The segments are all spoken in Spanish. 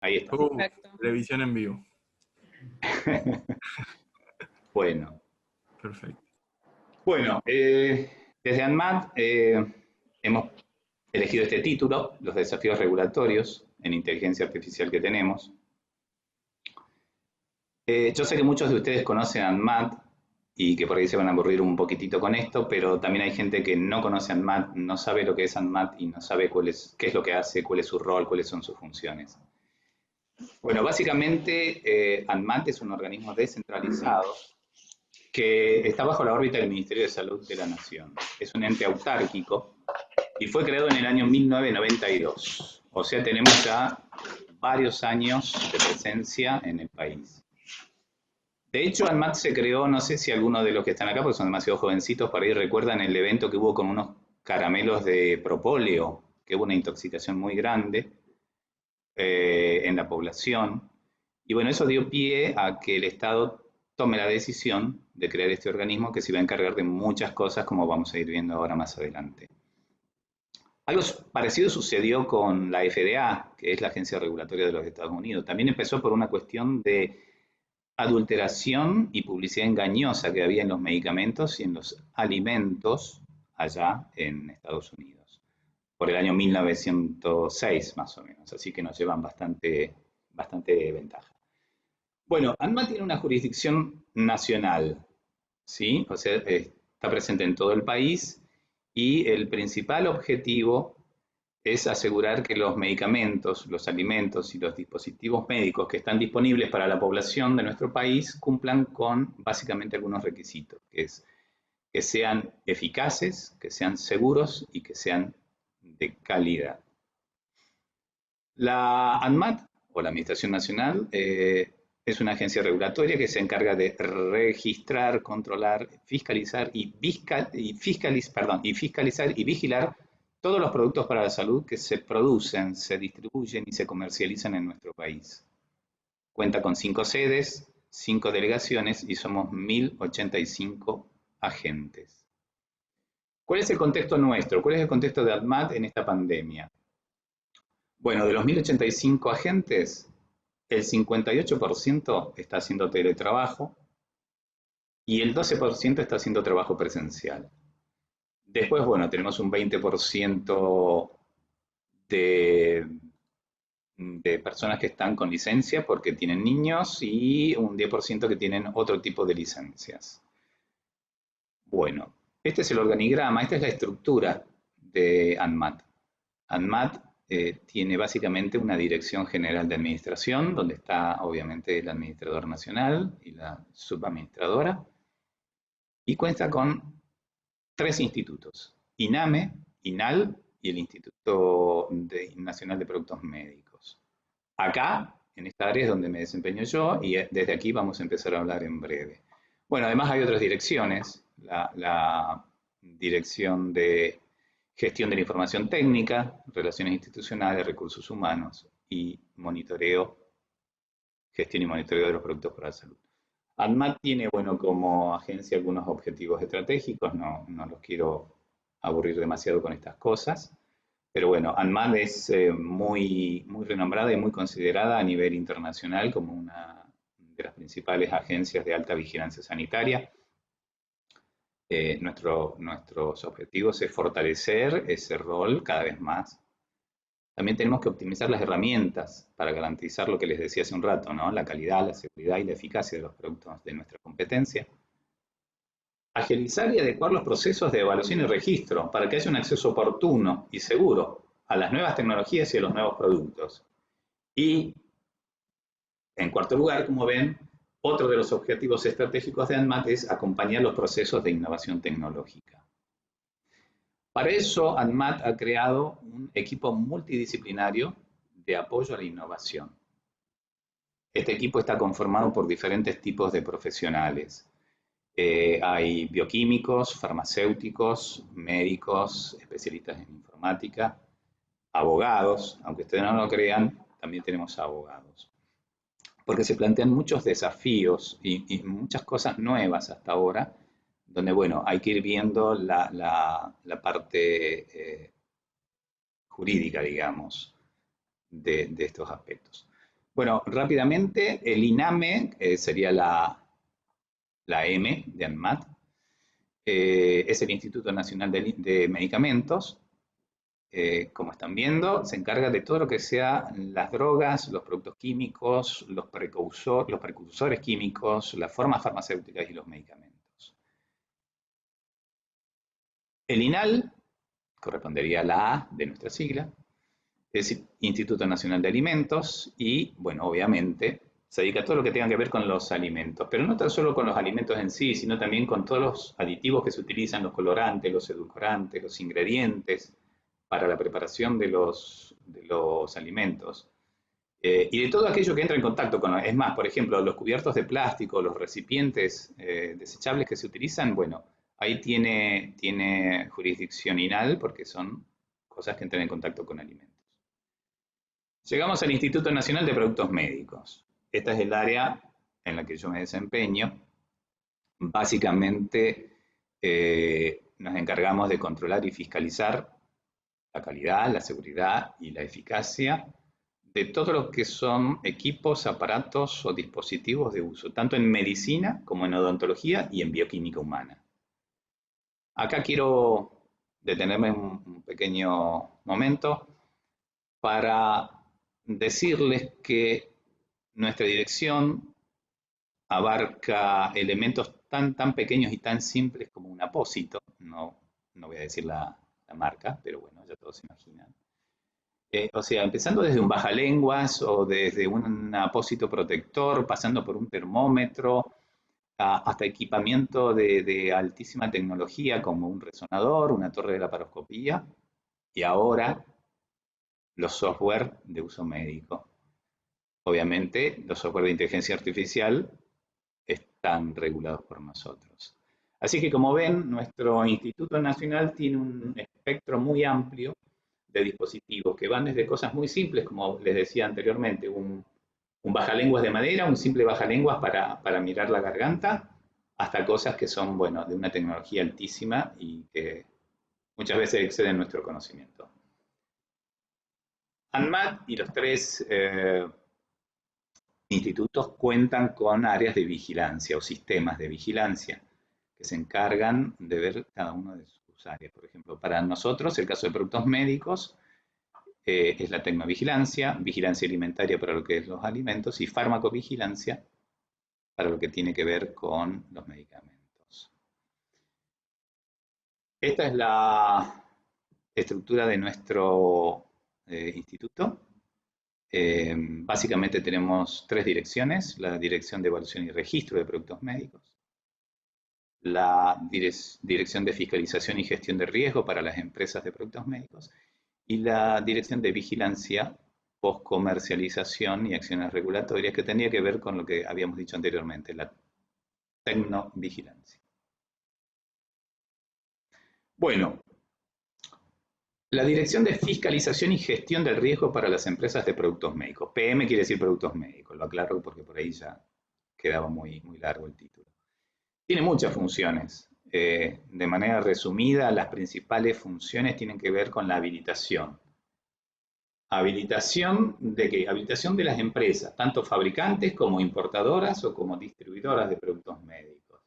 Ahí está. Perfecto. Revisión en vivo. Bueno, Perfecto. bueno, desde ANMAT hemos elegido este título, los desafíos regulatorios en inteligencia artificial que tenemos. Yo sé que muchos de ustedes conocen ANMAT y que por ahí se van a aburrir un poquitito con esto, pero también hay gente que no conoce ANMAT, no sabe lo que es ANMAT y no sabe qué es lo que hace, cuál es su rol, cuáles son sus funciones. Bueno, básicamente ANMAT es un organismo descentralizado que está bajo la órbita del Ministerio de Salud de la Nación. Es un ente autárquico y fue creado en el año 1992. O sea, tenemos ya varios años de presencia en el país. De hecho, ANMAT se creó, no sé si algunos de los que están acá, porque son demasiado jovencitos, por ahí recuerdan el evento que hubo con unos caramelos de propóleo, que hubo una intoxicación muy grande en la población. Y bueno, eso dio pie a que el Estado tome la decisión de crear este organismo que se iba a encargar de muchas cosas, como vamos a ir viendo ahora más adelante. Algo parecido sucedió con la FDA, que es la agencia regulatoria de los Estados Unidos. También empezó por una cuestión de adulteración y publicidad engañosa que había en los medicamentos y en los alimentos allá en Estados Unidos, por el año 1906 más o menos, así que nos llevan bastante ventaja. Bueno, ANMAT tiene una jurisdicción nacional, ¿sí? O sea, está presente en todo el país y el principal objetivo es asegurar que los medicamentos, los alimentos y los dispositivos médicos que están disponibles para la población de nuestro país cumplan con básicamente algunos requisitos, que es que sean eficaces, que sean seguros y que sean de calidad. La ANMAT, o la Administración Nacional, es una agencia regulatoria que se encarga de registrar, controlar, fiscalizar y vigilar todos los productos para la salud que se producen, se distribuyen y se comercializan en nuestro país. Cuenta con 5 sedes, 5 delegaciones y somos 1085 agentes. ¿Cuál es el contexto nuestro? ¿Cuál es el contexto de ANMAT en esta pandemia? Bueno, de los 1085 agentes, el 58% está haciendo teletrabajo y el 12% está haciendo trabajo presencial. Después, bueno, tenemos un 20% de personas que están con licencia porque tienen niños y un 10% que tienen otro tipo de licencias. Bueno, este es el organigrama, esta es la estructura de ANMAT. ANMAT tiene básicamente una dirección general de administración, donde está obviamente el administrador nacional y la subadministradora, y cuenta con 3 institutos, INAME, INAL y el Instituto Nacional de Productos Médicos. Acá, en esta área es donde me desempeño yo, y desde aquí vamos a empezar a hablar en breve. Bueno, además hay otras direcciones, la dirección de gestión de la información técnica, relaciones institucionales, recursos humanos y monitoreo, gestión y monitoreo de los productos para la salud. ANMAT tiene, bueno, como agencia algunos objetivos estratégicos, no los quiero aburrir demasiado con estas cosas, pero bueno, ANMAT es muy renombrada y muy considerada a nivel internacional como una de las principales agencias de alta vigilancia sanitaria. Nuestros objetivos es fortalecer ese rol cada vez más. También tenemos que optimizar las herramientas para garantizar lo que les decía hace un rato, ¿no? La calidad, la seguridad y la eficacia de los productos de nuestra competencia. Agilizar y adecuar los procesos de evaluación y registro para que haya un acceso oportuno y seguro a las nuevas tecnologías y a los nuevos productos. Y, en cuarto lugar, como ven, otro de los objetivos estratégicos de ANMAT es acompañar los procesos de innovación tecnológica. Para eso, ANMAT ha creado un equipo multidisciplinario de apoyo a la innovación. Este equipo está conformado por diferentes tipos de profesionales. Hay bioquímicos, farmacéuticos, médicos, especialistas en informática, abogados, aunque ustedes no lo crean, también tenemos abogados. Porque se plantean muchos desafíos y muchas cosas nuevas hasta ahora, donde, bueno, hay que ir viendo la parte jurídica, digamos, de estos aspectos. Bueno, rápidamente, el INAME sería la M de ANMAT, es el Instituto Nacional de Medicamentos. Como están viendo, se encarga de todo lo que sea las drogas, los productos químicos, los precursores químicos, las formas farmacéuticas y los medicamentos. El INAL correspondería a la A de nuestra sigla, es Instituto Nacional de Alimentos y, bueno, obviamente, se dedica a todo lo que tenga que ver con los alimentos, pero no tan solo con los alimentos en sí, sino también con todos los aditivos que se utilizan, los colorantes, los edulcorantes, los ingredientes para la preparación de los alimentos. Y de todo aquello que entra en contacto con, es más, por ejemplo, los cubiertos de plástico, los recipientes desechables que se utilizan, bueno, ahí tiene jurisdicción INAL porque son cosas que entran en contacto con alimentos. Llegamos al Instituto Nacional de Productos Médicos. Esta es el área en la que yo me desempeño. Básicamente nos encargamos de controlar y fiscalizar la calidad, la seguridad y la eficacia de todo lo que son equipos, aparatos o dispositivos de uso, tanto en medicina como en odontología y en bioquímica humana. Acá quiero detenerme un pequeño momento para decirles que nuestra dirección abarca elementos tan pequeños y tan simples como un apósito, no voy a decir la marca, pero bueno, ya todos se imaginan. O sea, empezando desde un bajalenguas o desde un apósito protector, pasando por un termómetro, hasta equipamiento de altísima tecnología como un resonador, una torre de laparoscopía y ahora los software de uso médico. Obviamente, los software de inteligencia artificial están regulados por nosotros. Así que como ven, nuestro Instituto Nacional tiene un espectro muy amplio de dispositivos que van desde cosas muy simples, como les decía anteriormente, un bajalenguas de madera, un simple bajalenguas para mirar la garganta, hasta cosas que son, bueno, de una tecnología altísima y que muchas veces exceden nuestro conocimiento. ANMAT y los tres institutos cuentan con áreas de vigilancia o sistemas de vigilancia que se encargan de ver cada una de sus áreas. Por ejemplo, para nosotros, el caso de productos médicos, es la tecnovigilancia, vigilancia alimentaria para lo que es los alimentos y farmacovigilancia para lo que tiene que ver con los medicamentos. Esta es la estructura de nuestro instituto. Básicamente tenemos tres direcciones: la Dirección de Evaluación y Registro de Productos Médicos, la Dirección de Fiscalización y Gestión de Riesgo para las empresas de productos médicos y la Dirección de Vigilancia, Postcomercialización y Acciones Regulatorias, que tenía que ver con lo que habíamos dicho anteriormente, la tecnovigilancia. Bueno, la Dirección de Fiscalización y Gestión del Riesgo para las Empresas de Productos Médicos. PM quiere decir productos médicos, lo aclaro porque por ahí ya quedaba muy largo el título. Tiene muchas funciones. De manera resumida, las principales funciones tienen que ver con la habilitación. ¿Habilitación de qué? Habilitación de las empresas, tanto fabricantes como importadoras o como distribuidoras de productos médicos.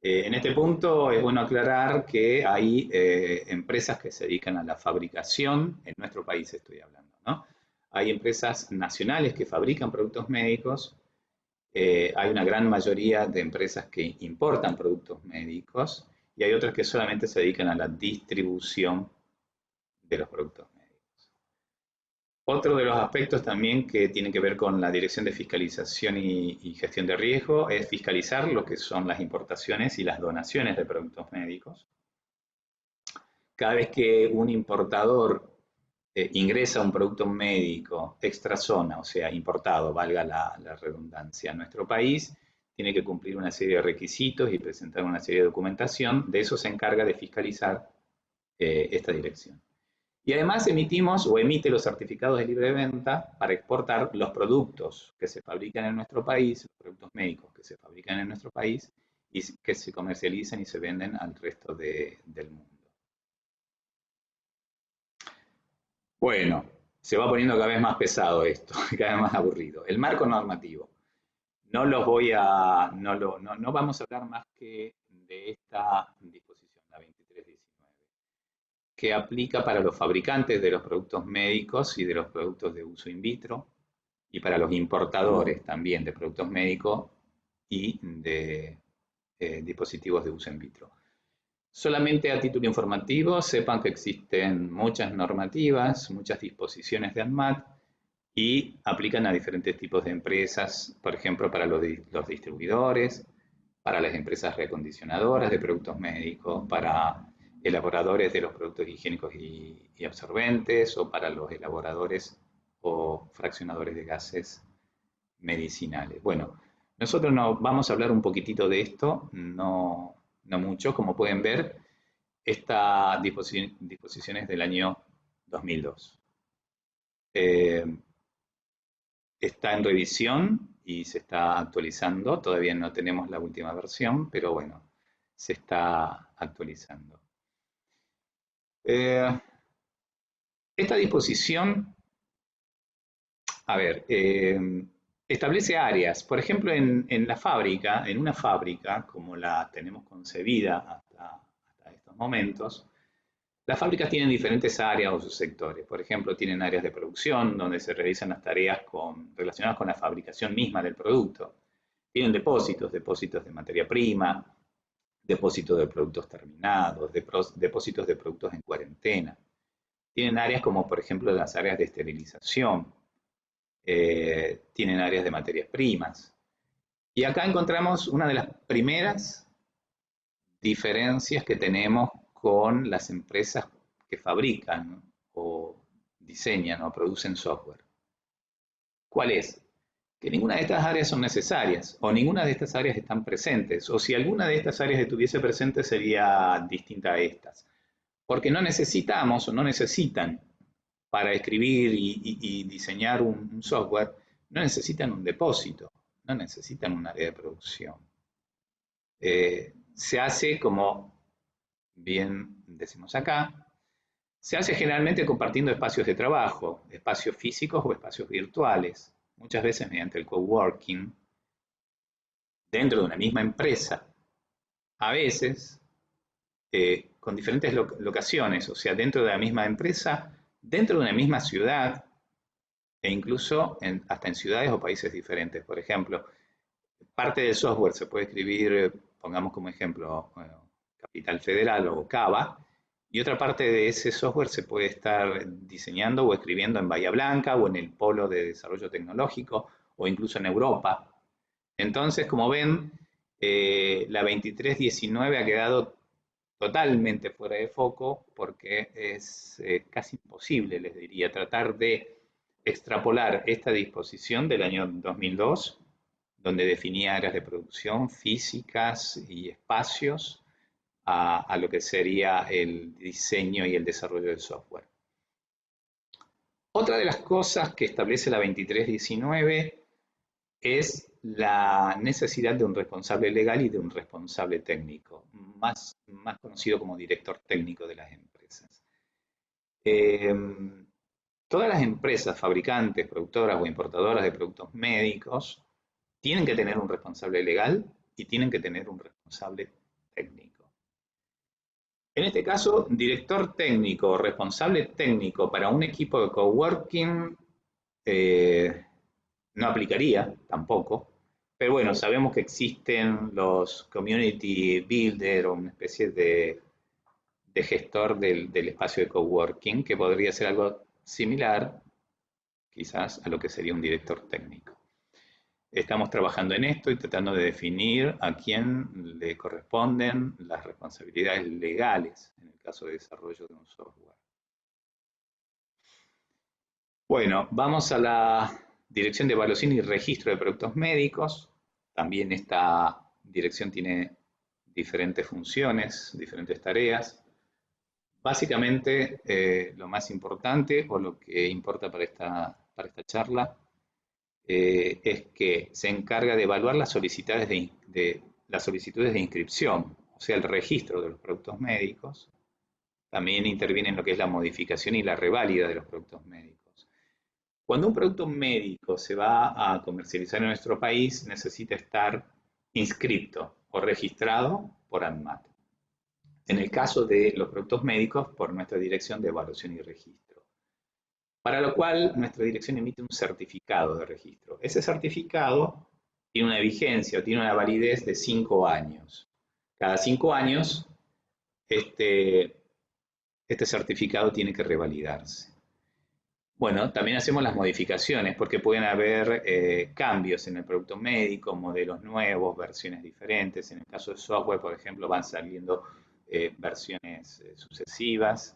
En este punto es bueno aclarar que hay empresas que se dedican a la fabricación, en nuestro país estoy hablando, ¿no? Hay empresas nacionales que fabrican productos médicos, hay una gran mayoría de empresas que importan productos médicos y hay otras que solamente se dedican a la distribución de los productos médicos. Otro de los aspectos también que tiene que ver con la Dirección de Fiscalización y Gestión de Riesgo es fiscalizar lo que son las importaciones y las donaciones de productos médicos. Cada vez que un importador ingresa un producto médico extra zona, o sea, importado, valga la redundancia, a nuestro país, tiene que cumplir una serie de requisitos y presentar una serie de documentación. De eso se encarga de fiscalizar esta dirección. Y además emitimos o emite los certificados de libre venta para exportar los productos que se fabrican en nuestro país, los productos médicos que se fabrican en nuestro país y que se comercializan y se venden al resto del mundo. Bueno, Se va poniendo cada vez más pesado esto, cada vez más aburrido. El marco normativo. No los voy a, no vamos a hablar más que de esta disposición, la 2319, que aplica para los fabricantes de los productos médicos y de los productos de uso in vitro, y para los importadores también de productos médicos y de dispositivos de uso in vitro. Solamente a título informativo, sepan que existen muchas normativas, muchas disposiciones de ANMAT y aplican a diferentes tipos de empresas, por ejemplo, para los distribuidores, para las empresas recondicionadoras de productos médicos, para elaboradores de los productos higiénicos y absorbentes, o para los elaboradores o fraccionadores de gases medicinales. Bueno, nosotros vamos a hablar un poquitito de esto, no mucho, como pueden ver, esta disposición es del año 2002. Está en revisión y se está actualizando, todavía no tenemos la última versión, pero bueno, se está actualizando. Esta disposición, a ver, establece áreas, por ejemplo, en la fábrica, en una fábrica como la tenemos concebida hasta estos momentos, las fábricas tienen diferentes áreas o subsectores. Por ejemplo, tienen áreas de producción donde se realizan las tareas relacionadas con la fabricación misma del producto. Tienen depósitos de materia prima, depósitos de productos terminados, depósitos de productos en cuarentena. Tienen áreas como, por ejemplo, las áreas de esterilización. Tienen áreas de materias primas. Y acá encontramos una de las primeras diferencias que tenemos con las empresas que fabrican o diseñan o producen software. ¿Cuál es? Que ninguna de estas áreas son necesarias, o ninguna de estas áreas están presentes, o si alguna de estas áreas estuviese presente sería distinta a estas. Porque no necesitamos o no necesitan para escribir y diseñar un software, no necesitan un depósito, no necesitan un área de producción. Se hace, como bien decimos acá, se hace generalmente compartiendo espacios de trabajo, espacios físicos o espacios virtuales, muchas veces mediante el coworking, dentro de una misma empresa, a veces con diferentes locaciones, o sea, dentro de la misma empresa, dentro de una misma ciudad, e incluso hasta en ciudades o países diferentes. Por ejemplo, parte del software se puede escribir, pongamos como ejemplo, Capital Federal o Cava, y otra parte de ese software se puede estar diseñando o escribiendo en Bahía Blanca o en el Polo de Desarrollo Tecnológico o incluso en Europa. Entonces, como ven, la 2319 ha quedado totalmente fuera de foco porque es casi imposible, les diría, tratar de extrapolar esta disposición del año 2002, donde definía áreas de producción físicas y espacios, a lo que sería el diseño y el desarrollo del software. Otra de las cosas que establece la 2319 es la necesidad de un responsable legal y de un responsable técnico, más conocido como director técnico de las empresas. Eh, Todas las empresas, fabricantes, productoras o importadoras de productos médicos tienen que tener un responsable legal y tienen que tener un responsable técnico. En este caso, director técnico o responsable técnico para un equipo de coworking no aplicaría tampoco, pero bueno, sabemos que existen los community builder o una especie de gestor del espacio de coworking que podría ser algo similar quizás a lo que sería un director técnico. Estamos trabajando en esto y tratando de definir a quién le corresponden las responsabilidades legales en el caso de desarrollo de un software. Bueno, vamos a la Dirección de Evaluación y Registro de Productos Médicos. También esta dirección tiene diferentes funciones, diferentes tareas. Básicamente, lo más importante o lo que importa para esta charla es que se encarga de evaluar las solicitudes las solicitudes de inscripción, o sea, el registro de los productos médicos. También interviene en lo que es la modificación y la reválida de los productos médicos. Cuando un producto médico se va a comercializar en nuestro país, necesita estar inscrito o registrado por ANMAT. En el caso de los productos médicos, por nuestra Dirección de Evaluación y Registro. Para lo cual, nuestra dirección emite un certificado de registro. Ese certificado tiene una vigencia o tiene una validez de 5 años. Cada 5 años, este certificado tiene que revalidarse. Bueno, también hacemos las modificaciones porque pueden haber cambios en el producto médico, modelos nuevos, versiones diferentes. En el caso de software, por ejemplo, van saliendo versiones sucesivas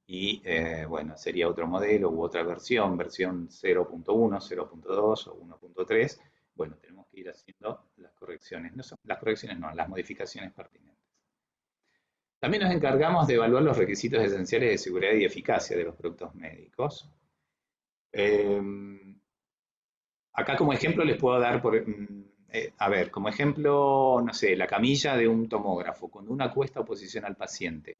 y bueno, sería otro modelo u otra versión 0.1, 0.2 o 1.3. Bueno, tenemos que ir haciendo las correcciones. No son, las correcciones no, las modificaciones pertinentes. También nos encargamos de evaluar los requisitos esenciales de seguridad y eficacia de los productos médicos. Acá como ejemplo les puedo dar, a ver, como ejemplo, no sé, la camilla de un tomógrafo, cuando uno acuesta o posiciona al paciente.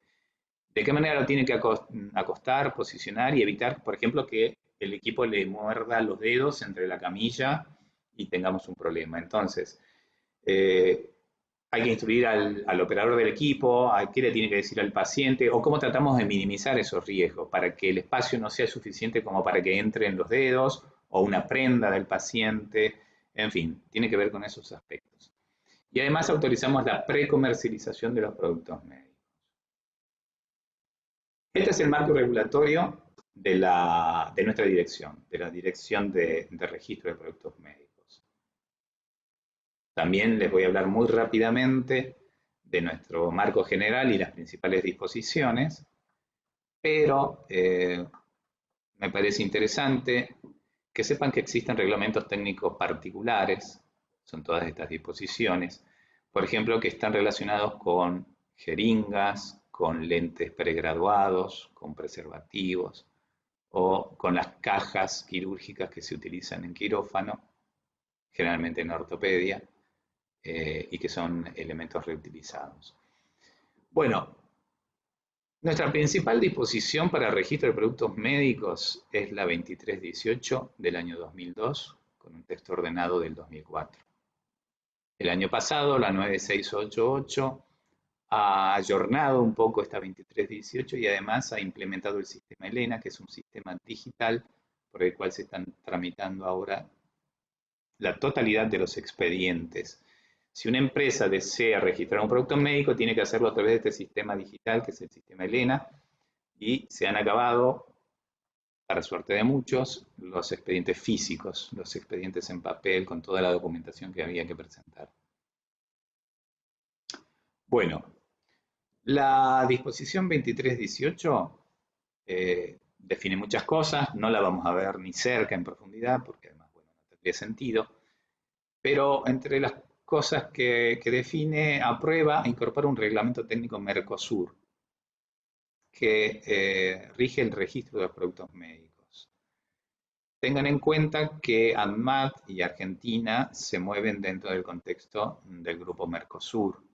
¿De qué manera lo tiene que acostar, posicionar y evitar, por ejemplo, que el equipo le muerda los dedos entre la camilla y tengamos un problema? Entonces, hay que instruir al operador del equipo, a qué le tiene que decir al paciente, o cómo tratamos de minimizar esos riesgos para que el espacio no sea suficiente como para que entren los dedos o una prenda del paciente, en fin, tiene que ver con esos aspectos. Y además autorizamos la precomercialización de los productos médicos. Este es el marco regulatorio de nuestra dirección, de la Dirección de Registro de Productos Médicos. También les voy a hablar muy rápidamente de nuestro marco general y las principales disposiciones, pero me parece interesante que sepan que existen reglamentos técnicos particulares, son todas estas disposiciones, por ejemplo, que están relacionados con jeringas, con lentes pregraduados, con preservativos o con las cajas quirúrgicas que se utilizan en quirófano, generalmente en ortopedia, y que son elementos reutilizados. Bueno, nuestra principal disposición para el registro de productos médicos es la 2318 del año 2002, con un texto ordenado del 2004. El año pasado, la 9688 ha ayornado un poco esta 2318 y además ha implementado el sistema ELENA, que es un sistema digital por el cual se están tramitando ahora la totalidad de los expedientes. Si una empresa desea registrar un producto médico, tiene que hacerlo a través de este sistema digital, que es el sistema ELENA, y se han acabado, para suerte de muchos, los expedientes físicos, los expedientes en papel, con toda la documentación que había que presentar. Bueno, la disposición 2318 define muchas cosas, no la vamos a ver ni cerca en profundidad, porque además, bueno, no tendría sentido, pero entre las cosas que define, aprueba e incorpora un reglamento técnico Mercosur que rige el registro de los productos médicos. Tengan en cuenta que ANMAT y Argentina se mueven dentro del contexto del grupo Mercosur.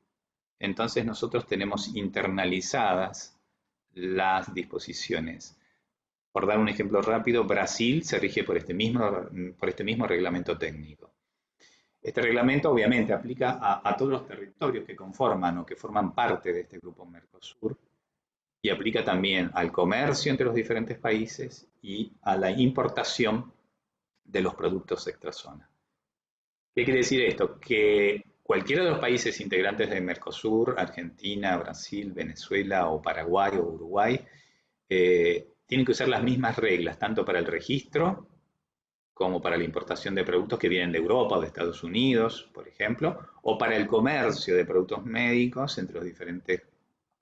Entonces nosotros tenemos internalizadas las disposiciones. Por dar un ejemplo rápido, Brasil se rige por este mismo reglamento técnico. Este reglamento obviamente aplica a todos los territorios que conforman o que forman parte de este grupo Mercosur y aplica también al comercio entre los diferentes países y a la importación de los productos extrazona. ¿Qué quiere decir esto? Que cualquiera de los países integrantes de Mercosur, Argentina, Brasil, Venezuela o Paraguay o Uruguay, tienen que usar las mismas reglas, tanto para el registro como para la importación de productos que vienen de Europa o de Estados Unidos, por ejemplo, o para el comercio de productos médicos entre los diferentes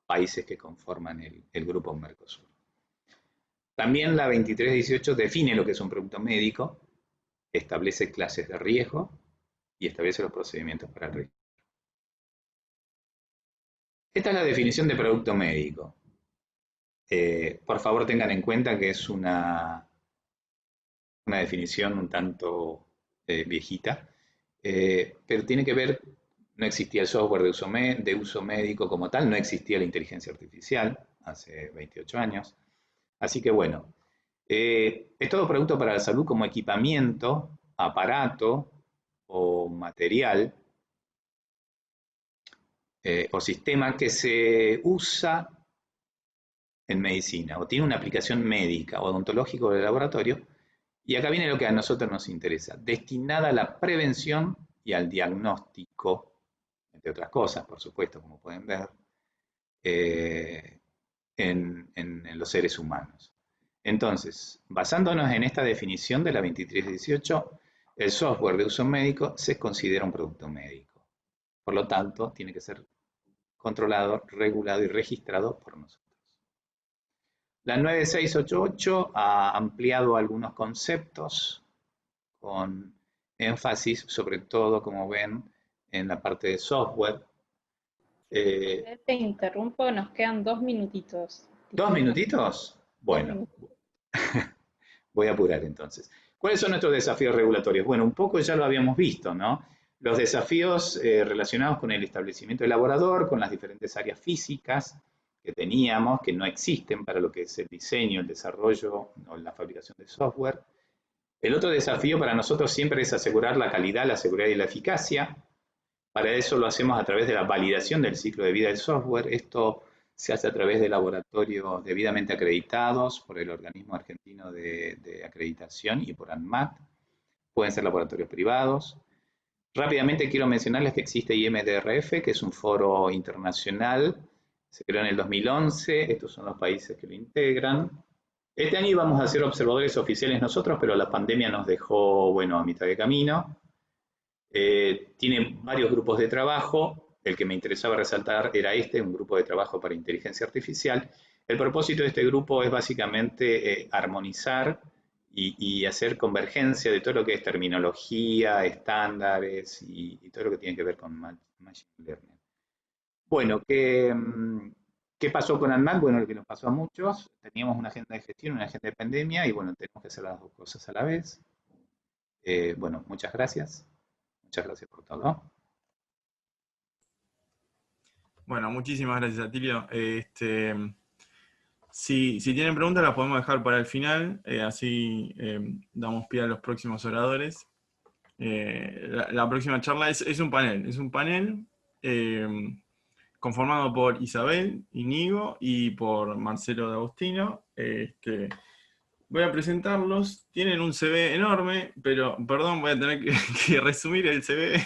países que conforman el grupo Mercosur. También la 2318 define lo que es un producto médico, establece clases de riesgo y establece los procedimientos para el registro. Esta es la definición de producto médico. Por favor tengan en cuenta que es una definición un tanto viejita, pero tiene que ver, no existía el software de uso médico como tal, no existía la inteligencia artificial hace 28 años, así que bueno, Es todo producto para la salud como equipamiento, aparato o material o sistema que se usa en medicina o tiene una aplicación médica o odontológica o de laboratorio. Y acá viene lo que a nosotros nos interesa, destinada a la prevención y al diagnóstico, entre otras cosas, por supuesto, como pueden ver, eh, en los seres humanos. Entonces, basándonos en esta definición de la 2318, el software de uso médico se considera un producto médico. Por lo tanto, tiene que ser controlado, regulado y registrado por nosotros. La 9688 ha ampliado algunos conceptos con énfasis, sobre todo, como ven, en la parte de software. Te interrumpo, nos quedan 2 minutitos. ¿Dos minutitos? Dos Bueno, minutos. voy a apurar entonces. ¿Cuáles son nuestros desafíos regulatorios? Bueno, un poco ya lo habíamos visto, ¿no? Los desafíos relacionados con el establecimiento elaborador, con las diferentes áreas físicas que teníamos, que no existen para lo que es el diseño, el desarrollo o la fabricación de software. El otro desafío para nosotros siempre es asegurar la calidad, la seguridad y la eficacia. Para eso lo hacemos a través de la validación del ciclo de vida del software. Esto se hace a través de laboratorios debidamente acreditados por el Organismo Argentino de Acreditación y por ANMAT. Pueden ser laboratorios privados. Rápidamente quiero mencionarles que existe IMDRF, que es un foro internacional. Se creó en el 2011. Estos son los países que lo integran. Este año íbamos a ser observadores oficiales nosotros, pero la pandemia nos dejó, bueno, a mitad de camino. Tiene varios grupos de trabajo. El que me interesaba resaltar era este, un grupo de trabajo para inteligencia artificial. El propósito de este grupo es básicamente armonizar y hacer convergencia de todo lo que es terminología, estándares y todo lo que tiene que ver con Machine Learning. Bueno, ¿qué pasó con ANMAT? Bueno, lo que nos pasó a muchos, teníamos una agenda de gestión, una agenda de pandemia y bueno, tenemos que hacer las dos cosas a la vez. Bueno, muchas gracias. Muchas gracias por todo. Bueno, muchísimas gracias, Atilio. Si tienen preguntas las podemos dejar para el final, así damos pie a los próximos oradores. La próxima charla es un panel conformado por Isabel, Inigo y por Marcelo D'Agostino. Voy a presentarlos. Tienen un CV enorme, pero perdón, voy a tener que resumir el CV.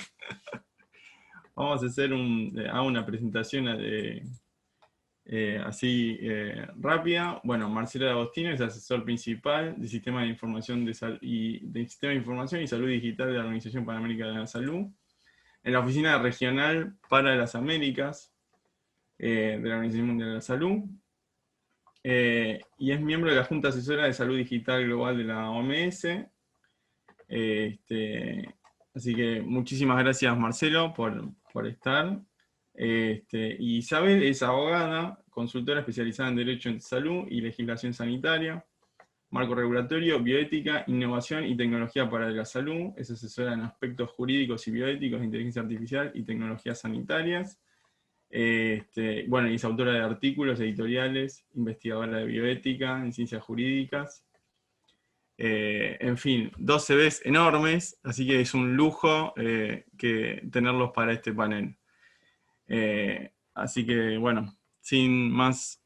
Vamos a hacer una presentación así rápida. Bueno, Marcelo D'Agostino es asesor principal de Sistema de Información Sistema de Información y Salud Digital de la Organización Panamericana de la Salud, en la Oficina Regional para las Américas de la Organización Mundial de la Salud, y es miembro de la Junta Asesora de Salud Digital Global de la OMS. Así que muchísimas gracias, Marcelo, por estar. Y Isabel es abogada, consultora especializada en Derecho en Salud y Legislación Sanitaria, marco regulatorio, bioética, innovación y tecnología para la salud. Es asesora en aspectos jurídicos y bioéticos de inteligencia artificial y tecnologías sanitarias. Bueno, y es autora de artículos editoriales, investigadora de bioética en ciencias jurídicas. En fin, 2 CVs enormes, así que es un lujo que tenerlos para este panel. Así que, bueno, sin más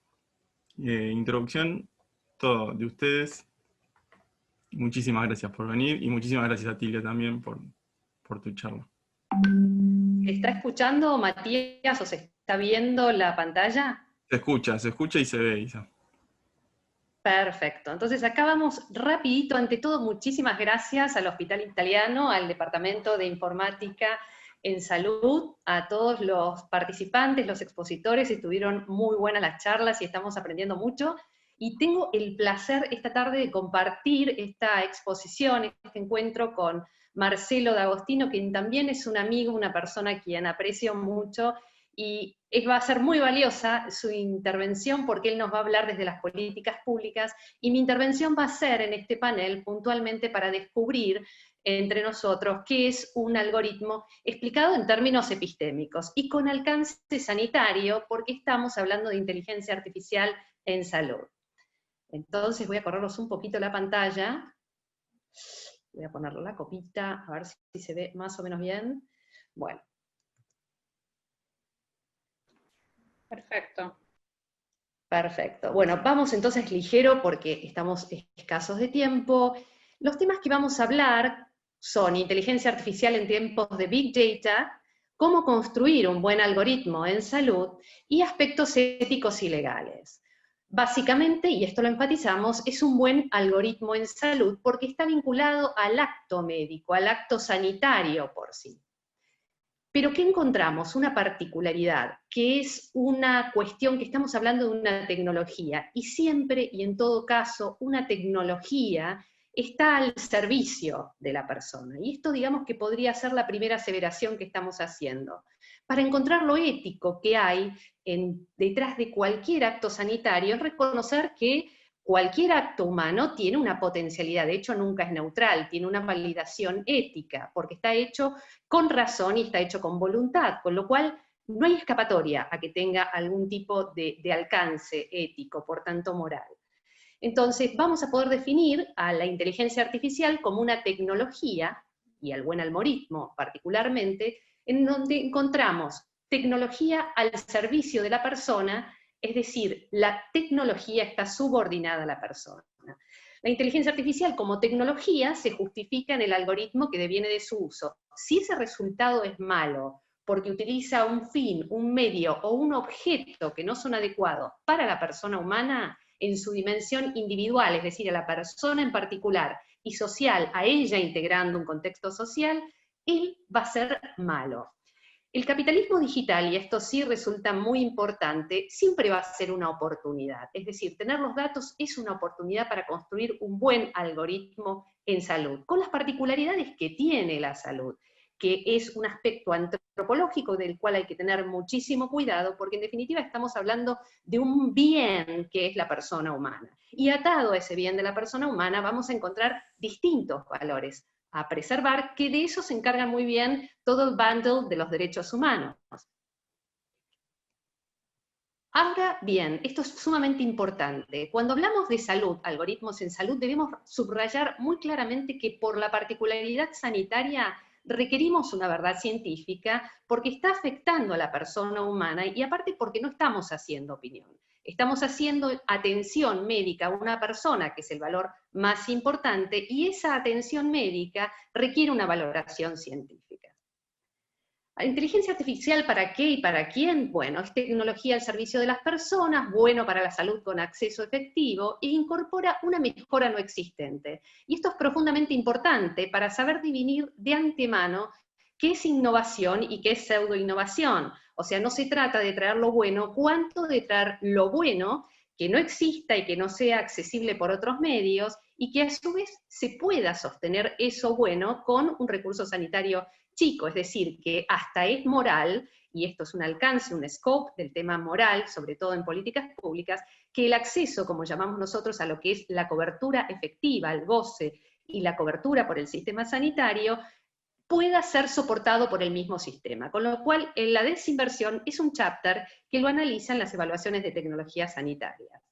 introducción, todo de ustedes. Muchísimas gracias por venir y muchísimas gracias a Tilio también por tu charla. ¿Está escuchando, Matías, o se está viendo la pantalla? Se escucha y se ve, Isa. Perfecto. Entonces acá vamos rapidito. Ante todo, muchísimas gracias al Hospital Italiano, al Departamento de Informática en Salud, a todos los participantes, los expositores. Estuvieron muy buenas las charlas y estamos aprendiendo mucho. Y tengo el placer esta tarde de compartir esta exposición, este encuentro con Marcelo D'Agostino, quien también es un amigo, una persona a quien aprecio mucho, y va a ser muy valiosa su intervención porque él nos va a hablar desde las políticas públicas, y mi intervención va a ser en este panel puntualmente para descubrir entre nosotros qué es un algoritmo explicado en términos epistémicos y con alcance sanitario, porque estamos hablando de inteligencia artificial en salud. Entonces voy a correrlos un poquito la pantalla. Voy a ponerle la copita, a ver si se ve más o menos bien. Bueno. Perfecto. Perfecto. Bueno, vamos entonces ligero porque estamos escasos de tiempo. Los temas que vamos a hablar son inteligencia artificial en tiempos de Big Data, cómo construir un buen algoritmo en salud y aspectos éticos y legales. Básicamente, y esto lo enfatizamos, es un buen algoritmo en salud porque está vinculado al acto médico, al acto sanitario por sí. Pero ¿qué encontramos? Una particularidad, que es una cuestión que estamos hablando de una tecnología, y siempre y en todo caso una tecnología está al servicio de la persona. Y esto digamos que podría ser la primera aseveración que estamos haciendo. Para encontrar lo ético que hay detrás de cualquier acto sanitario, es reconocer que cualquier acto humano tiene una potencialidad, de hecho nunca es neutral, tiene una validación ética, porque está hecho con razón y está hecho con voluntad, con lo cual no hay escapatoria a que tenga algún tipo de alcance ético, por tanto moral. Entonces vamos a poder definir a la inteligencia artificial como una tecnología, y al buen algoritmo particularmente, en donde encontramos tecnología al servicio de la persona, es decir, la tecnología está subordinada a la persona. La inteligencia artificial como tecnología se justifica en el algoritmo que deviene de su uso. Si ese resultado es malo, porque utiliza un fin, un medio o un objeto que no son adecuados para la persona humana en su dimensión individual, es decir, a la persona en particular, y social, a ella integrando un contexto social, él va a ser malo. El capitalismo digital, y esto sí resulta muy importante, siempre va a ser una oportunidad. Es decir, tener los datos es una oportunidad para construir un buen algoritmo en salud, con las particularidades que tiene la salud, que es un aspecto antropológico del cual hay que tener muchísimo cuidado, porque en definitiva estamos hablando de un bien que es la persona humana. Y atado a ese bien de la persona humana vamos a encontrar distintos valores a preservar, que de eso se encarga muy bien todo el bundle de los derechos humanos. Ahora bien, esto es sumamente importante. Cuando hablamos de salud, algoritmos en salud, debemos subrayar muy claramente que por la particularidad sanitaria requerimos una verdad científica porque está afectando a la persona humana y aparte porque no estamos haciendo opinión. Estamos haciendo atención médica a una persona, que es el valor más importante, y esa atención médica requiere una valoración científica. ¿La inteligencia artificial para qué y para quién? Bueno, es tecnología al servicio de las personas, bueno para la salud con acceso efectivo, e incorpora una mejora no existente. Y esto es profundamente importante para saber dividir de antemano qué es innovación y qué es pseudo-innovación. O sea, no se trata de traer lo bueno, cuanto de traer lo bueno que no exista y que no sea accesible por otros medios, y que a su vez se pueda sostener eso bueno con un recurso sanitario chico, es decir, que hasta es moral, y esto es un alcance, un scope del tema moral, sobre todo en políticas públicas, que el acceso, como llamamos nosotros, a lo que es la cobertura efectiva, el goce y la cobertura por el sistema sanitario, pueda ser soportado por el mismo sistema. Con lo cual, la desinversión es un chapter que lo analizan las evaluaciones de tecnologías sanitarias.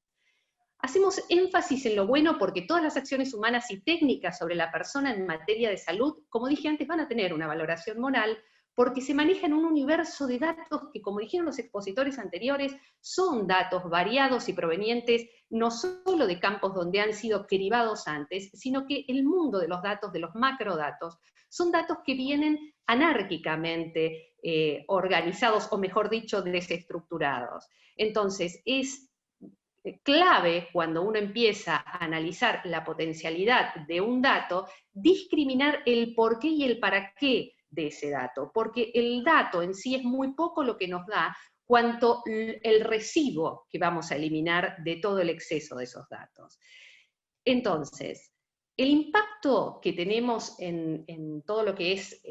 Hacemos énfasis en lo bueno porque todas las acciones humanas y técnicas sobre la persona en materia de salud, como dije antes, van a tener una valoración moral, porque se maneja en un universo de datos que, como dijeron los expositores anteriores, son datos variados y provenientes no solo de campos donde han sido cribados antes, sino que el mundo de los datos, de los macrodatos, son datos que vienen anárquicamente organizados, o mejor dicho, desestructurados. Entonces, es clave cuando uno empieza a analizar la potencialidad de un dato, discriminar el por qué y el para qué de ese dato, porque el dato en sí es muy poco lo que nos da, cuanto el residuo que vamos a eliminar de todo el exceso de esos datos. Entonces, el impacto que tenemos en todo lo que es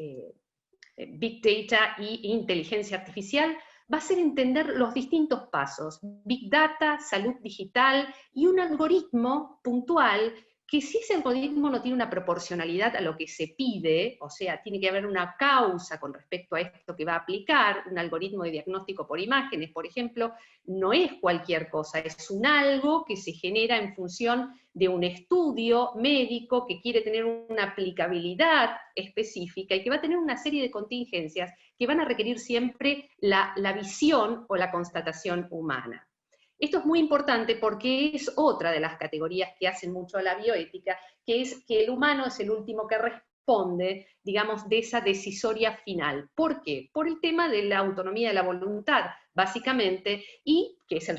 Big Data e inteligencia artificial va a ser entender los distintos pasos, Big Data, salud digital y un algoritmo puntual que si ese algoritmo no tiene una proporcionalidad a lo que se pide, o sea, tiene que haber una causa con respecto a esto que va a aplicar, un algoritmo de diagnóstico por imágenes, por ejemplo, no es cualquier cosa, es un algo que se genera en función de un estudio médico que quiere tener una aplicabilidad específica y que va a tener una serie de contingencias que van a requerir siempre la visión o la constatación humana. Esto es muy importante porque es otra de las categorías que hacen mucho a la bioética, que es que el humano es el último que responde, digamos, de esa decisoria final. ¿Por qué? Por el tema de la autonomía de la voluntad, básicamente, y que es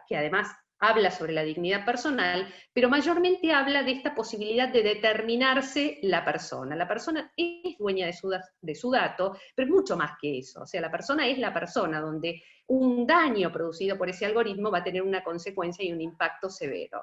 que además habla sobre la dignidad personal, pero mayormente habla de esta posibilidad de determinarse la persona. La persona es dueña de su dato, pero es mucho más que eso. O sea, la persona es la persona, donde un daño producido por ese algoritmo va a tener una consecuencia y un impacto severo.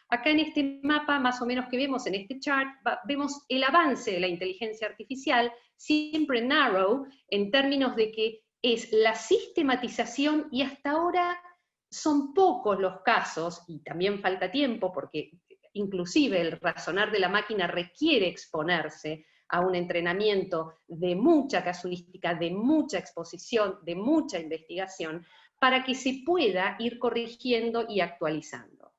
Acá en este mapa, más o menos que vemos en este chart, vemos el avance de la inteligencia artificial, siempre narrow, en términos de que es la sistematización, y hasta ahora son pocos los casos, y también falta tiempo, porque inclusive el razonar de la máquina requiere exponerse a un entrenamiento de mucha casuística, de mucha exposición, de mucha investigación, para que se pueda ir corrigiendo y actualizando.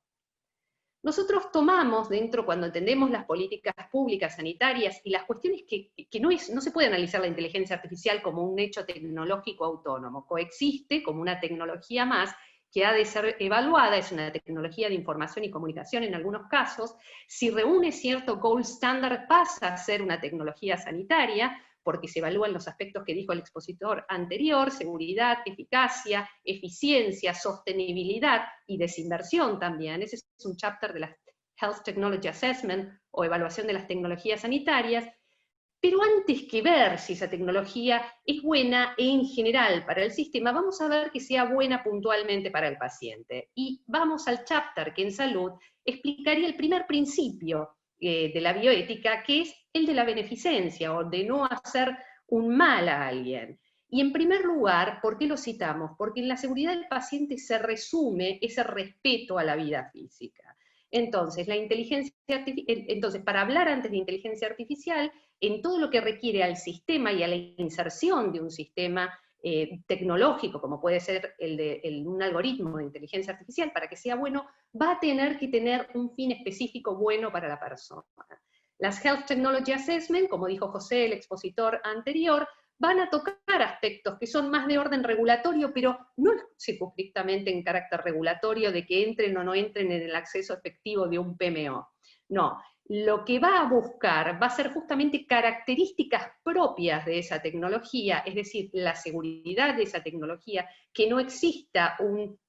Nosotros tomamos dentro, cuando entendemos las políticas públicas sanitarias y las cuestiones que no se puede analizar la inteligencia artificial como un hecho tecnológico autónomo, coexiste como una tecnología más, que ha de ser evaluada, es una tecnología de información y comunicación en algunos casos, si reúne cierto gold standard pasa a ser una tecnología sanitaria, porque se evalúan los aspectos que dijo el expositor anterior, seguridad, eficacia, eficiencia, sostenibilidad y desinversión también. Ese es un chapter de la Health Technology Assessment, o evaluación de las tecnologías sanitarias. Pero antes que ver si esa tecnología es buena en general para el sistema, vamos a ver que sea buena puntualmente para el paciente. Y vamos al chapter que en salud explicaría el primer principio de la bioética, que es el de la beneficencia, o de no hacer un mal a alguien. Y en primer lugar, ¿por qué lo citamos? Porque en la seguridad del paciente se resume ese respeto a la vida física. Entonces, para hablar antes de inteligencia artificial, en todo lo que requiere al sistema y a la inserción de un sistema tecnológico, como puede ser un algoritmo de inteligencia artificial, para que sea bueno, va a tener que tener un fin específico bueno para la persona. Las Health Technology Assessment, como dijo José, el expositor anterior, van a tocar aspectos que son más de orden regulatorio, pero no circunscriptamente en carácter regulatorio de que entren o no entren en el acceso efectivo de un PMO. No, lo que va a buscar va a ser justamente características propias de esa tecnología, es decir, la seguridad de esa tecnología, que no exista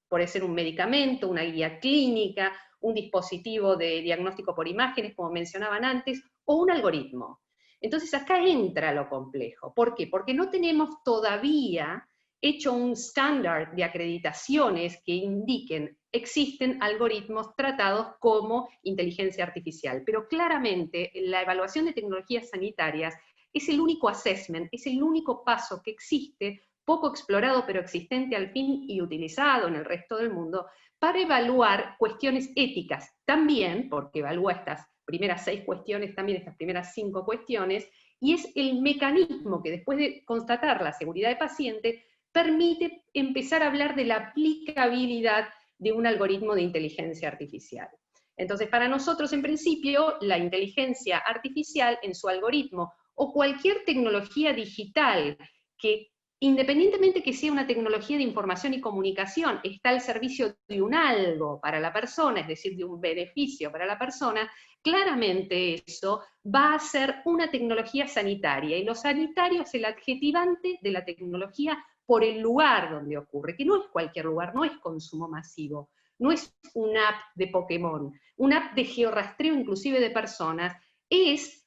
puede ser un medicamento, una guía clínica, un dispositivo de diagnóstico por imágenes, como mencionaban antes, o un algoritmo. Entonces acá entra lo complejo. ¿Por qué? Porque no tenemos todavía hecho un estándar de acreditaciones que indiquen existen algoritmos tratados como inteligencia artificial, pero claramente la evaluación de tecnologías sanitarias es el único assessment, es el único paso que existe, poco explorado pero existente al fin y utilizado en el resto del mundo, para evaluar cuestiones éticas también, porque evalúa estas primeras 6 cuestiones, también estas primeras 5 cuestiones, y es el mecanismo que después de constatar la seguridad del paciente, permite empezar a hablar de la aplicabilidad de un algoritmo de inteligencia artificial. Entonces, para nosotros, en principio, la inteligencia artificial en su algoritmo, o cualquier tecnología digital que, independientemente que sea una tecnología de información y comunicación, está al servicio de un algo para la persona, es decir, de un beneficio para la persona, claramente eso va a ser una tecnología sanitaria, y lo sanitario es el adjetivante de la tecnología por el lugar donde ocurre, que no es cualquier lugar, no es consumo masivo, no es una app de Pokémon, una app de georrastreo inclusive de personas, es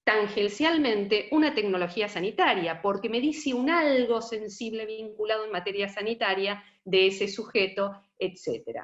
tangencialmente una tecnología sanitaria, porque me dice un algo sensible vinculado en materia sanitaria de ese sujeto, etc.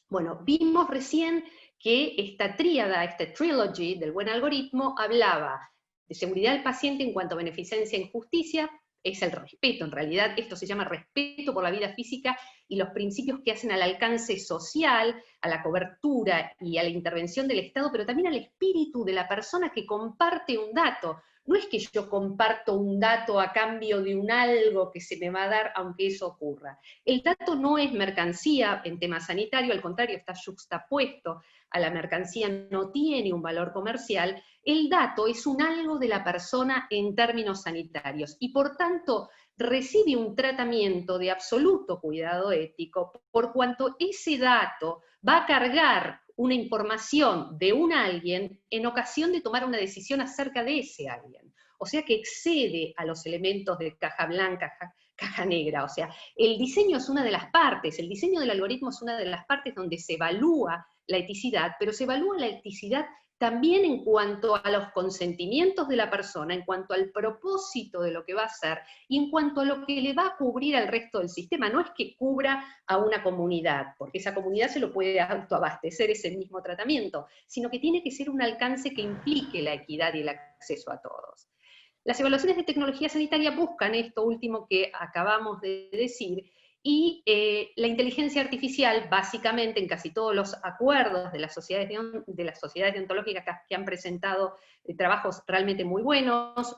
Bueno, vimos recién que esta tríada, esta trilogy del buen algoritmo, hablaba de seguridad del paciente en cuanto a beneficencia y justicia, es el respeto. En realidad esto se llama respeto por la vida física y los principios que hacen al alcance social, a la cobertura y a la intervención del Estado, pero también al espíritu de la persona que comparte un dato. No es que yo comparto un dato a cambio de un algo que se me va a dar aunque eso ocurra. El dato no es mercancía en tema sanitario, al contrario, está yuxtapuesto a la mercancía, no tiene un valor comercial. El dato es un algo de la persona en términos sanitarios y por tanto recibe un tratamiento de absoluto cuidado ético por cuanto ese dato va a cargar una información de un alguien en ocasión de tomar una decisión acerca de ese alguien. O sea que excede a los elementos de caja blanca, caja negra. O sea, el diseño es una de las partes, el diseño del algoritmo es una de las partes donde se evalúa la eticidad, pero se evalúa la eticidad también en cuanto a los consentimientos de la persona, en cuanto al propósito de lo que va a hacer, y en cuanto a lo que le va a cubrir al resto del sistema. No es que cubra a una comunidad, porque esa comunidad se lo puede autoabastecer ese mismo tratamiento, sino que tiene que ser un alcance que implique la equidad y el acceso a todos. Las evaluaciones de tecnología sanitaria buscan esto último que acabamos de decir, y la inteligencia artificial, básicamente, en casi todos los acuerdos de las sociedades deontológicas que han presentado trabajos realmente muy buenos,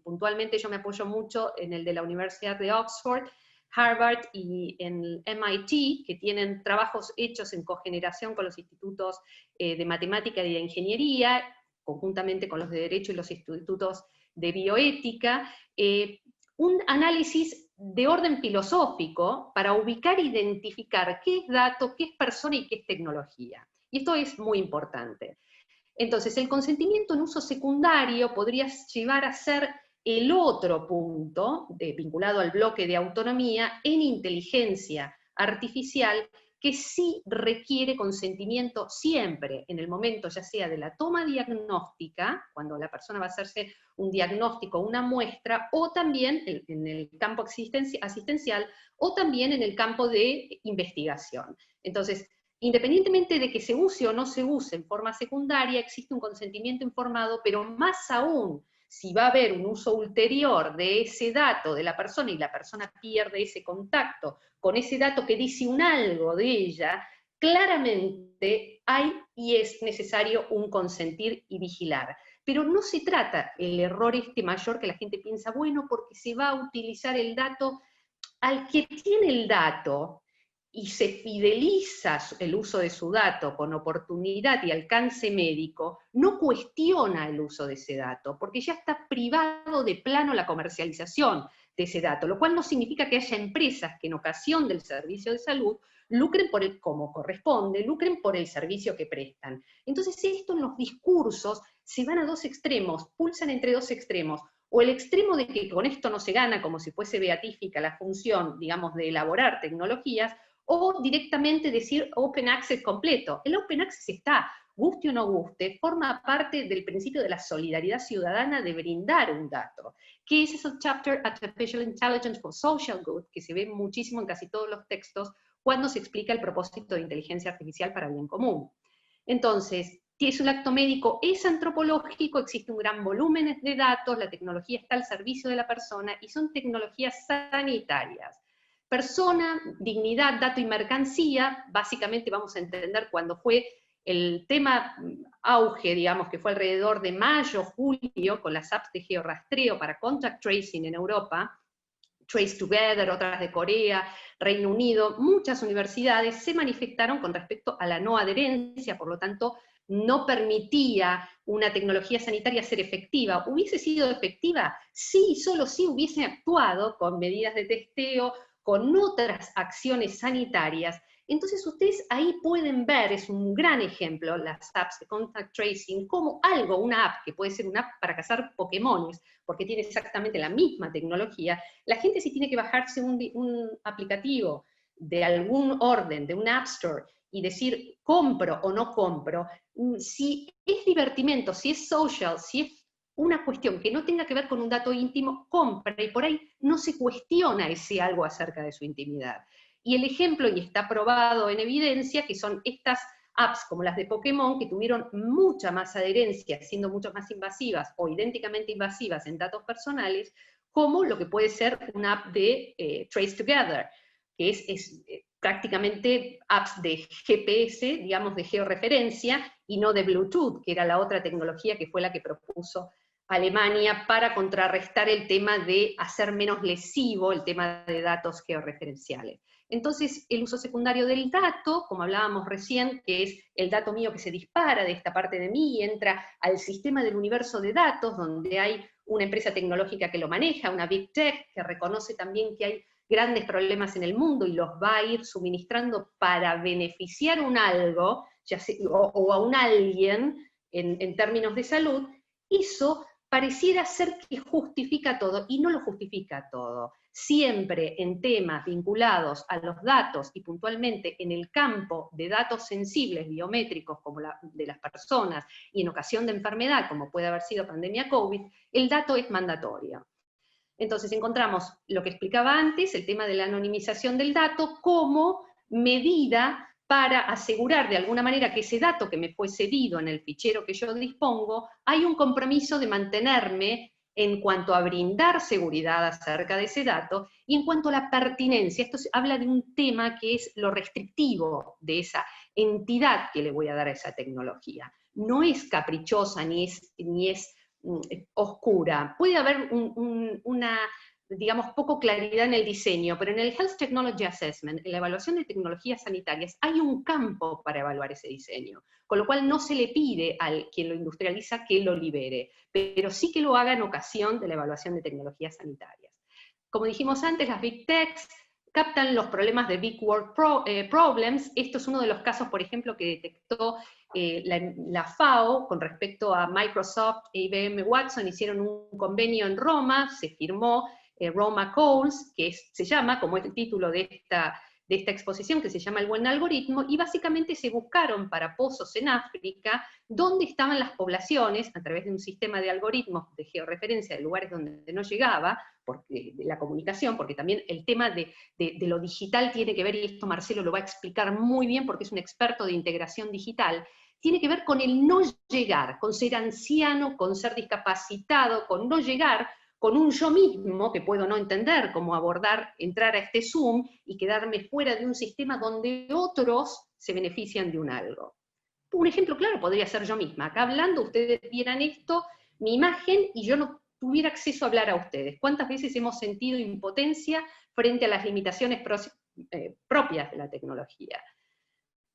puntualmente yo me apoyo mucho en el de la Universidad de Oxford, Harvard y en MIT, que tienen trabajos hechos en cogeneración con los institutos de matemática y de ingeniería, conjuntamente con los de derecho y los institutos de bioética, un análisis de orden filosófico para ubicar e identificar qué es dato, qué es persona y qué es tecnología. Y esto es muy importante. Entonces, el consentimiento en uso secundario podría llevar a ser el otro punto, vinculado al bloque de autonomía, en inteligencia artificial, que sí requiere consentimiento siempre, en el momento ya sea de la toma diagnóstica, cuando la persona va a hacerse un diagnóstico, una muestra, o también en el campo asistencial, o también en el campo de investigación. Entonces, independientemente de que se use o no se use en forma secundaria, existe un consentimiento informado, pero más aún, si va a haber un uso ulterior de ese dato de la persona y la persona pierde ese contacto con ese dato que dice un algo de ella, claramente hay y es necesario un consentir y vigilar. Pero no se trata el error mayor que la gente piensa, bueno, porque se va a utilizar el dato al que tiene el dato, y se fideliza el uso de su dato con oportunidad y alcance médico, no cuestiona el uso de ese dato, porque ya está privado de plano la comercialización de ese dato, lo cual no significa que haya empresas que en ocasión del servicio de salud lucren por como corresponde, lucren por el servicio que prestan. Entonces esto en los discursos se van a dos extremos, pulsan entre dos extremos, o el extremo de que con esto no se gana, como si fuese beatífica la función, digamos, de elaborar tecnologías, o directamente decir open access completo. El open access está, guste o no guste, forma parte del principio de la solidaridad ciudadana de brindar un dato, que es ese chapter Artificial Intelligence for Social Good, que se ve muchísimo en casi todos los textos cuando se explica el propósito de inteligencia artificial para bien común. Entonces, si es un acto médico, es antropológico, existe un gran volumen de datos, la tecnología está al servicio de la persona y son tecnologías sanitarias. Persona, dignidad, dato y mercancía, básicamente vamos a entender cuando fue el tema auge, digamos, que fue alrededor de mayo, julio, con las apps de georrastreo para contact tracing en Europa, Trace Together, otras de Corea, Reino Unido, muchas universidades se manifestaron con respecto a la no adherencia, por lo tanto, no permitía una tecnología sanitaria ser efectiva. ¿Hubiese sido efectiva? Sí, solo si hubiese actuado con medidas de testeo, con otras acciones sanitarias. Entonces ustedes ahí pueden ver, es un gran ejemplo, las apps de contact tracing, como algo, una app, que puede ser una app para cazar Pokémones, porque tiene exactamente la misma tecnología. La gente si tiene que bajarse un aplicativo de algún orden, de un App Store, y decir compro o no compro, si es divertimento, si es social, si es una cuestión que no tenga que ver con un dato íntimo, compra, y por ahí no se cuestiona ese algo acerca de su intimidad. Y el ejemplo, y está probado en evidencia, que son estas apps como las de Pokémon, que tuvieron mucha más adherencia, siendo mucho más invasivas o idénticamente invasivas en datos personales, como lo que puede ser una app de Trace Together, que es prácticamente apps de GPS, digamos de georreferencia, y no de Bluetooth, que era la otra tecnología que fue la que propuso Alemania para contrarrestar el tema de hacer menos lesivo el tema de datos georreferenciales. Entonces, el uso secundario del dato, como hablábamos recién, que es el dato mío que se dispara de esta parte de mí y entra al sistema del universo de datos, donde hay una empresa tecnológica que lo maneja, una Big Tech, que reconoce también que hay grandes problemas en el mundo y los va a ir suministrando para beneficiar un algo, ya sea, o a un alguien en términos de salud, eso pareciera ser que justifica todo, y no lo justifica todo. Siempre en temas vinculados a los datos, y puntualmente en el campo de datos sensibles, biométricos, como de las personas, y en ocasión de enfermedad, como puede haber sido pandemia COVID, el dato es mandatorio. Entonces encontramos lo que explicaba antes, el tema de la anonimización del dato, como medida para asegurar de alguna manera que ese dato que me fue cedido en el fichero que yo dispongo, hay un compromiso de mantenerme en cuanto a brindar seguridad acerca de ese dato, y en cuanto a la pertinencia. Esto habla de un tema que es lo restrictivo de esa entidad que le voy a dar a esa tecnología. No es caprichosa, ni es oscura. Puede haber una, digamos, poco claridad en el diseño, pero en el Health Technology Assessment, en la evaluación de tecnologías sanitarias, hay un campo para evaluar ese diseño, con lo cual no se le pide al quien lo industrializa que lo libere, pero sí que lo haga en ocasión de la evaluación de tecnologías sanitarias. Como dijimos antes, las Big Techs captan los problemas de Big World Problems. Esto es uno de los casos, por ejemplo, que detectó la FAO con respecto a Microsoft e IBM Watson. Hicieron un convenio en Roma, se firmó Roma Calls, que se llama, como es el título de esta exposición, que se llama El Buen Algoritmo, y básicamente se buscaron para pozos en África dónde estaban las poblaciones, a través de un sistema de algoritmos de georreferencia de lugares donde no llegaba, porque, de la comunicación, porque también el tema de lo digital tiene que ver, y esto Marcelo lo va a explicar muy bien porque es un experto de integración digital, tiene que ver con el no llegar, con ser anciano, con ser discapacitado, con no llegar, con un yo mismo que puedo no entender cómo abordar, entrar a este Zoom y quedarme fuera de un sistema donde otros se benefician de un algo. Un ejemplo claro podría ser yo misma. Acá hablando, ustedes vieran esto, mi imagen, y yo no tuviera acceso a hablar a ustedes. ¿Cuántas veces hemos sentido impotencia frente a las limitaciones propias de la tecnología?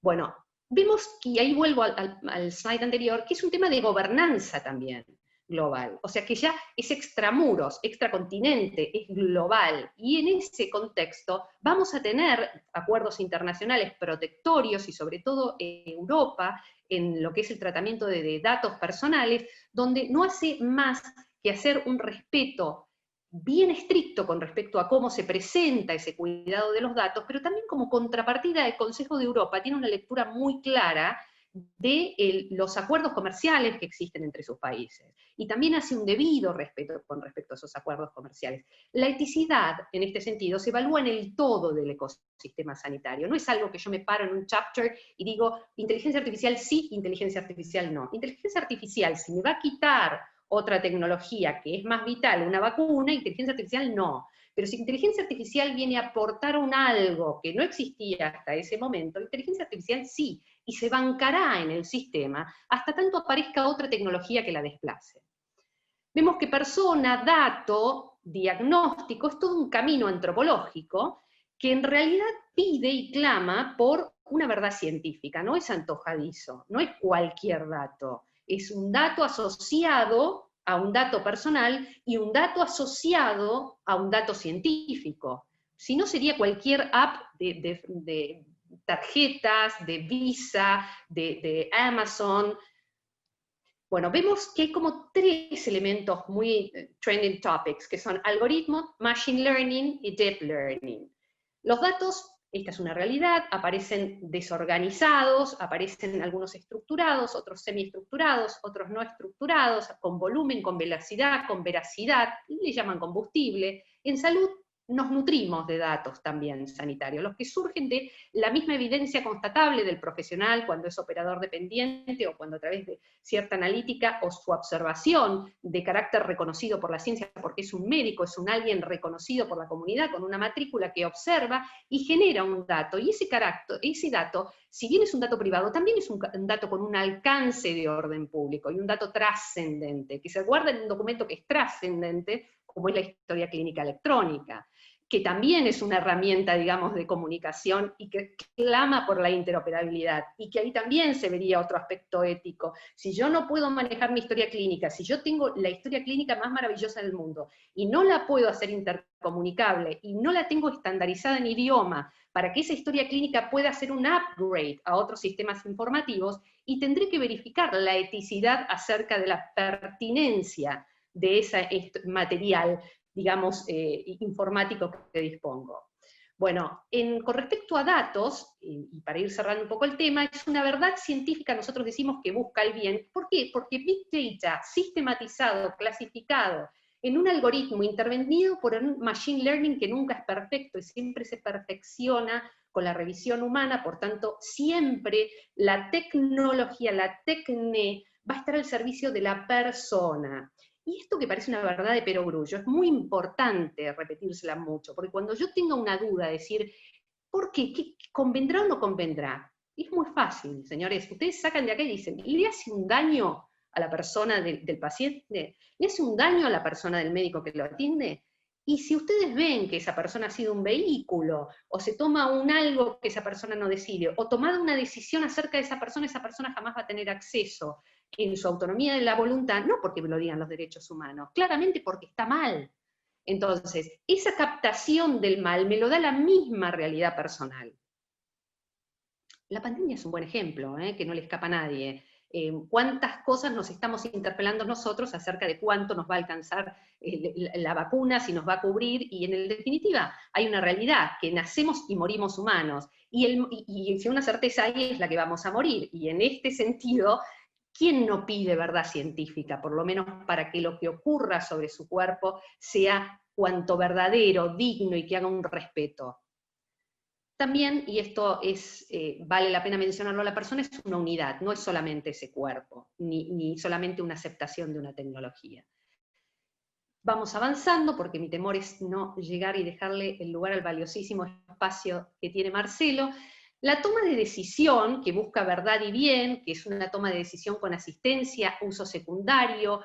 Bueno, vemos que, ahí vuelvo al slide anterior, que es un tema de gobernanza también global, o sea que ya es extramuros, extracontinente, es global, y en ese contexto vamos a tener acuerdos internacionales protectorios, y sobre todo Europa, en lo que es el tratamiento de datos personales, donde no hace más que hacer un respeto bien estricto con respecto a cómo se presenta ese cuidado de los datos, pero también como contrapartida el Consejo de Europa tiene una lectura muy clara de los acuerdos comerciales que existen entre sus países, y también hace un debido respeto con respecto a esos acuerdos comerciales. La eticidad, en este sentido, se evalúa en el todo del ecosistema sanitario, no es algo que yo me paro en un chapter y digo, inteligencia artificial sí, inteligencia artificial no. Inteligencia artificial, si me va a quitar otra tecnología que es más vital, una vacuna, inteligencia artificial no. Pero si inteligencia artificial viene a aportar un algo que no existía hasta ese momento, inteligencia artificial sí, y se bancará en el sistema hasta tanto aparezca otra tecnología que la desplace. Vemos que persona, dato, diagnóstico, es todo un camino antropológico que en realidad pide y clama por una verdad científica, no es antojadizo, no es cualquier dato, es un dato asociado a un dato personal y un dato asociado a un dato científico. Si no, sería cualquier app de tarjetas, de Visa, de Amazon. Bueno, vemos que hay como tres elementos muy trending topics, que son algoritmos, machine learning y deep learning. Los datos, esta es una realidad, aparecen desorganizados, aparecen algunos estructurados, otros semiestructurados, otros no estructurados, con volumen, con velocidad, con veracidad, le llaman combustible. En salud nos nutrimos de datos también sanitarios, los que surgen de la misma evidencia constatable del profesional cuando es operador dependiente o cuando a través de cierta analítica o su observación de carácter reconocido por la ciencia porque es un médico, es un alguien reconocido por la comunidad con una matrícula que observa y genera un dato. Y ese dato, si bien es un dato privado, también es un dato con un alcance de orden público y un dato trascendente, que se guarda en un documento que es trascendente, como es la historia clínica electrónica, que también es una herramienta, digamos, de comunicación y que clama por la interoperabilidad, y que ahí también se vería otro aspecto ético. Si yo no puedo manejar mi historia clínica, si yo tengo la historia clínica más maravillosa del mundo, y no la puedo hacer intercomunicable, y no la tengo estandarizada en idioma, para que esa historia clínica pueda hacer un upgrade a otros sistemas informativos, y tendré que verificar la eticidad acerca de la pertinencia de ese material, digamos, informático que dispongo. Bueno, con respecto a datos, y para ir cerrando un poco el tema, es una verdad científica, nosotros decimos que busca el bien. ¿Por qué? Porque Big Data, sistematizado, clasificado, en un algoritmo intervenido por un machine learning que nunca es perfecto y siempre se perfecciona con la revisión humana, por tanto, siempre la tecnología, la tecne, va a estar al servicio de la persona. Y esto que parece una verdad de perogrullo, es muy importante repetírsela mucho, porque cuando yo tenga una duda, decir, ¿por qué? ¿Convendrá o no convendrá? Es muy fácil, señores. Ustedes sacan de acá y dicen, ¿le hace un daño a la persona del paciente? ¿Le hace un daño a la persona del médico que lo atiende? Y si ustedes ven que esa persona ha sido un vehículo, o se toma un algo que esa persona no decide, o tomada una decisión acerca de esa persona jamás va a tener acceso en su autonomía de la voluntad, no porque me lo digan los derechos humanos, claramente porque está mal. Entonces, esa captación del mal me lo da la misma realidad personal. La pandemia es un buen ejemplo, que no le escapa a nadie. Cuántas cosas nos estamos interpelando nosotros acerca de cuánto nos va a alcanzar la vacuna, si nos va a cubrir, y en definitiva hay una realidad, que nacemos y morimos humanos, y si una certeza hay es la que vamos a morir, y en este sentido, ¿quién no pide verdad científica, por lo menos para que lo que ocurra sobre su cuerpo sea cuanto verdadero, digno y que haga un respeto? También, y esto vale la pena mencionarlo a la persona, es una unidad, no es solamente ese cuerpo, ni solamente una aceptación de una tecnología. Vamos avanzando, porque mi temor es no llegar y dejarle el lugar al valiosísimo espacio que tiene Marcelo. La toma de decisión, que busca verdad y bien, que es una toma de decisión con asistencia, uso secundario,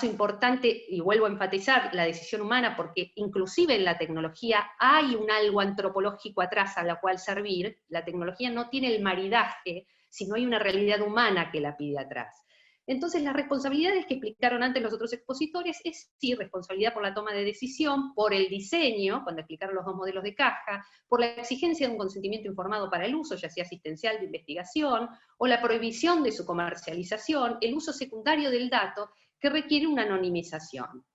importante, y vuelvo a enfatizar, la decisión humana, porque inclusive en la tecnología hay un algo antropológico atrás a la cual servir. La tecnología no tiene el maridaje, sino hay una realidad humana que la pide atrás. Entonces las responsabilidades que explicaron antes los otros expositores es sí, responsabilidad por la toma de decisión, por el diseño, cuando explicaron los dos modelos de caja, por la exigencia de un consentimiento informado para el uso, ya sea asistencial de investigación, o la prohibición de su comercialización, el uso secundario del dato, que requiere una anonimización.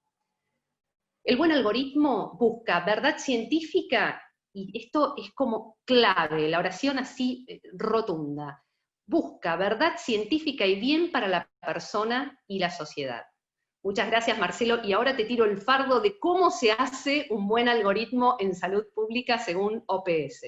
El buen algoritmo busca verdad científica, y esto es como clave, la oración así rotunda, busca verdad científica y bien para la persona y la sociedad. Muchas gracias, Marcelo, y ahora te tiro el fardo de cómo se hace un buen algoritmo en salud pública según OPS.